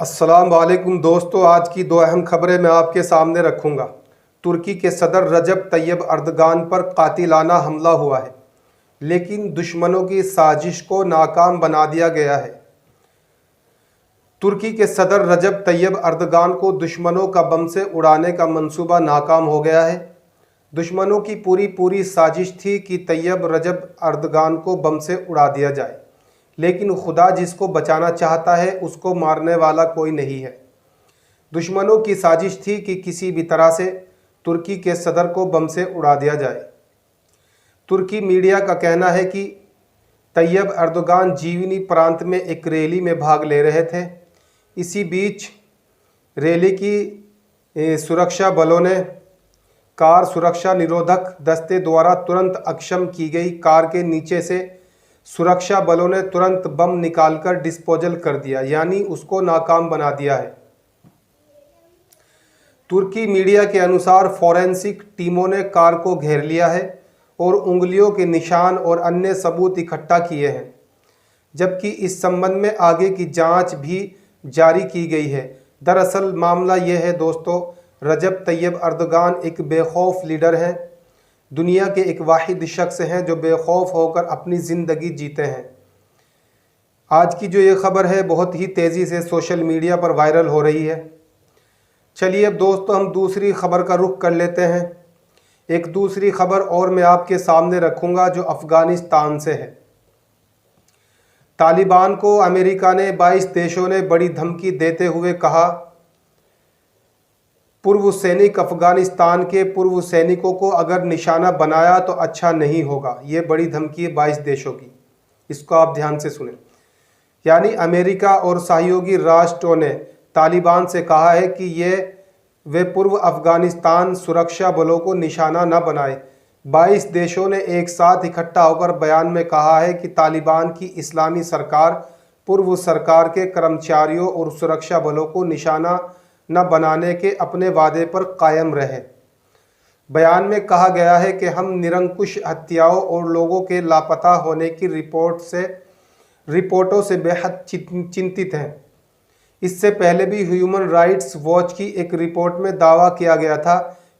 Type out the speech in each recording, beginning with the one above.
अस्सलाम वालेकुम दोस्तों, आज की दो अहम खबरें मैं आपके सामने रखूंगा। तुर्की के सदर रजब तैयब अर्दगान पर कातिलाना हमला हुआ है, लेकिन दुश्मनों की साजिश को नाकाम बना दिया गया है। तुर्की के सदर रजब तैयब अर्दगान को दुश्मनों का बम से उड़ाने का मंसूबा नाकाम हो गया है। दुश्मनों की पूरी साजिश थी कि तैयब रजब अर्दगान को बम से उड़ा दिया जाए, लेकिन खुदा जिसको बचाना चाहता है उसको मारने वाला कोई नहीं है। दुश्मनों की साजिश थी कि किसी भी तरह से तुर्की के सदर को बम से उड़ा दिया जाए। तुर्की मीडिया का कहना है कि तैयब अर्दोगान जीवनी प्रांत में एक रैली में भाग ले रहे थे। इसी बीच रैली की सुरक्षा बलों ने कार सुरक्षा निरोधक दस्ते द्वारा तुरंत अक्षम की गई कार के नीचे से सुरक्षा बलों ने तुरंत बम निकालकर डिस्पोजल कर दिया, यानी उसको नाकाम बना दिया है। तुर्की मीडिया के अनुसार फोरेंसिक टीमों ने कार को घेर लिया है और उंगलियों के निशान और अन्य सबूत इकट्ठा किए हैं, जबकि इस संबंध में आगे की जांच भी जारी की गई है। दरअसल मामला यह है दोस्तों, रजब तैयब अर्दोगान एक बेखौफ लीडर हैं, दुनिया के एक वाहिद शख्स हैं जो बेखौफ होकर अपनी ज़िंदगी जीते हैं। आज की जो ये खबर है बहुत ही तेज़ी से सोशल मीडिया पर वायरल हो रही है। चलिए अब दोस्तों हम दूसरी खबर का रुख कर लेते हैं। एक दूसरी खबर और मैं आपके सामने रखूंगा जो अफ़गानिस्तान से है। तालिबान को अमेरिका ने 22 देशों ने बड़ी धमकी देते हुए कहा, पूर्व सैनिक अफगानिस्तान के पूर्व सैनिकों को अगर निशाना बनाया तो अच्छा नहीं होगा। ये बड़ी धमकी है 22 देशों की, इसको आप ध्यान से सुने। यानी अमेरिका और सहयोगी राष्ट्रों ने तालिबान से कहा है कि वे पूर्व अफगानिस्तान सुरक्षा बलों को निशाना न बनाए। 22 देशों ने एक साथ इकट्ठा होकर बयान में कहा है कि तालिबान की इस्लामी सरकार पूर्व सरकार के कर्मचारियों और सुरक्षा बलों को निशाना न बनाने के अपने वादे पर कायम रहे। बयान में कहा गया है कि हम निरंकुश हत्याओं और लोगों के लापता होने की रिपोर्टों से बेहद चिंतित हैं। इससे पहले भी ह्यूमन राइट्स वॉच की एक रिपोर्ट में दावा किया गया था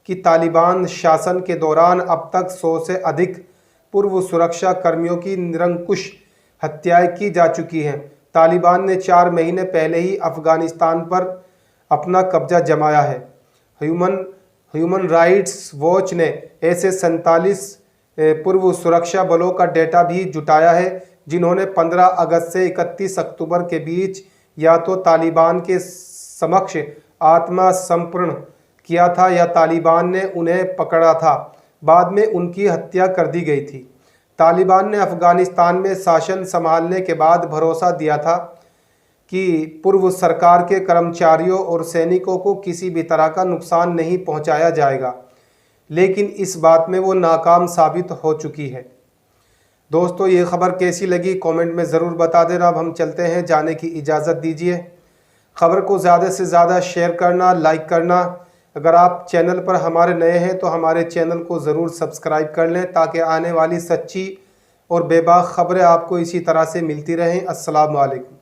कि तालिबान शासन के दौरान अब तक 100 से अधिक पूर्व सुरक्षा कर्मियों की निरंकुश हत्याएं की जा चुकी हैं। तालिबान ने 4 महीने पहले ही अफगानिस्तान पर अपना कब्जा जमाया है। ह्यूमन राइट्स वॉच ने ऐसे 47 पूर्व सुरक्षा बलों का डेटा भी जुटाया है जिन्होंने 15 अगस्त से 31 अक्टूबर के बीच या तो तालिबान के समक्ष आत्मसमर्पण किया था या तालिबान ने उन्हें पकड़ा था। बाद में उनकी हत्या कर दी गई थी। तालिबान ने अफगानिस्तान में शासन संभालने के बाद भरोसा दिया था कि पूर्व सरकार के कर्मचारियों और सैनिकों को किसी भी तरह का नुकसान नहीं पहुंचाया जाएगा, लेकिन इस बात में वो नाकाम साबित हो चुकी है। दोस्तों ये खबर कैसी लगी कमेंट में ज़रूर बता देना। अब हम चलते हैं, जाने की इजाज़त दीजिए। खबर को ज़्यादा से ज़्यादा शेयर करना, लाइक करना। अगर आप चैनल पर हमारे नए हैं तो हमारे चैनल को ज़रूर सब्सक्राइब कर लें ताकि आने वाली सच्ची और बेबाक खबरें आपको इसी तरह से मिलती रहें। अस्सलाम वालेकुम।